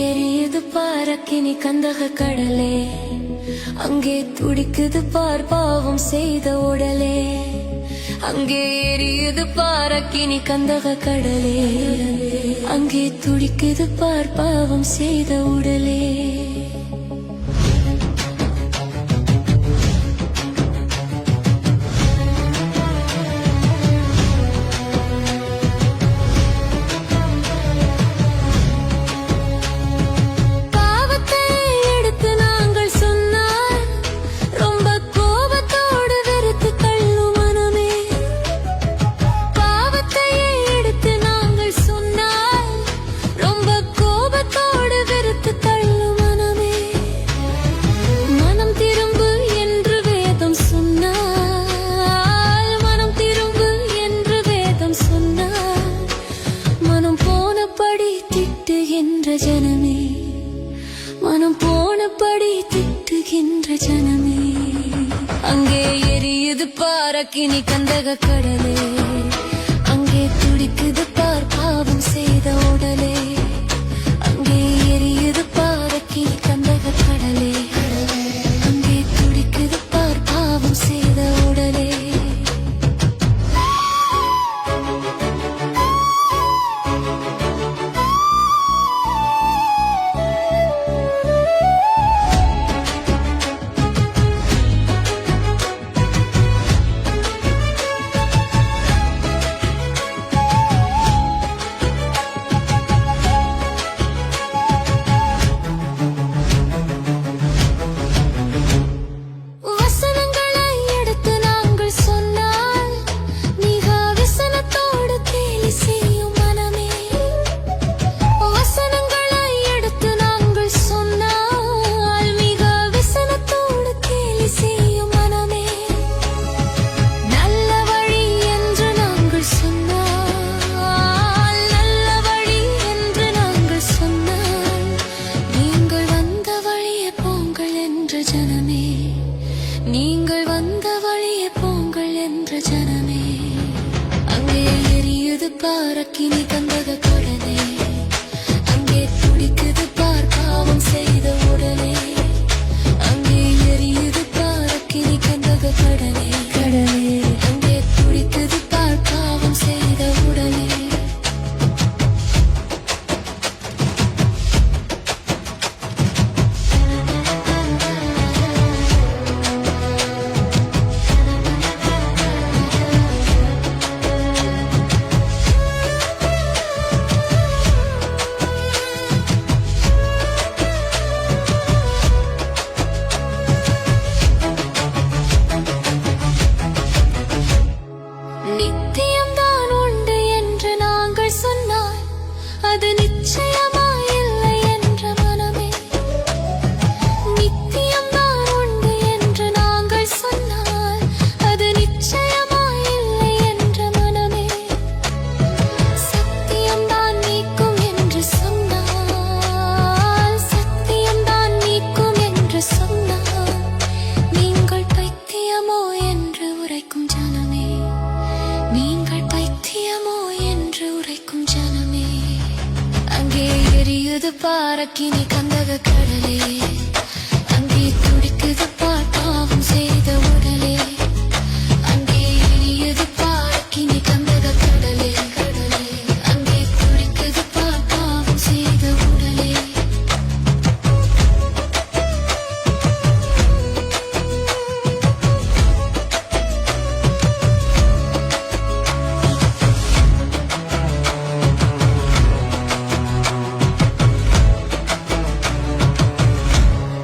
எரியுது பாரக்கினி கந்தக கடலே, அங்கே துடிக்குது பார் பாவம் செய்த உடலே. அங்கே எரியுது பாரக்கினி கந்தக கடலே, அங்கே துடிக்குது பார் பாவம் செய்த உடலே. ஜனமே மனம் போனபடி திட்டுகின்ற ஜனமே, அங்கே எரியுது பாரக்கினி கந்தக கடலே, அங்கே துடிக்குது பார் பாவம் செய்த உடலே. அங்கே எரியுது பாரக்கினி கந்தக கடலே, அங்கே துடிக்குது பார் பாவம் செய்த உடலே. நீங்கள் வந்த வழியே போங்கள் என்ற ஜனமே, அங்கே எரியுது பாரக்கினி கந்தக கடலே, அங்கே துடிக்குது பார் பாவம் செய்த உடலே. அங்கே எரியுது பாரக்கினி கந்தக கடலே, அங்கே துடிக்குது பார் பாவம் செய்த உடலே. நித்தியம்தான் உண்டு என்று நாங்கள் சொன்னால் அது நிச்சயமாயில்லை என்ற மனமே. நித்தியம்தான் உண்டு என்று நாங்கள் சொன்னால் அது நிச்சயமாயில்லை என்ற மனமே. சத்தியம்தான் நீக்கும் என்று சொன்னால், சத்தியம்தான் நீக்கும் என்று சொன்னால், நீங்கள் பைத்தியமோ என்று உரைக்கும் ஜனமே, நீங்கள் பைத்தியமோ என்று உரைக்கும் ஜனமே. அங்கே எரியுது பாரக்கினி கந்தக கடலே,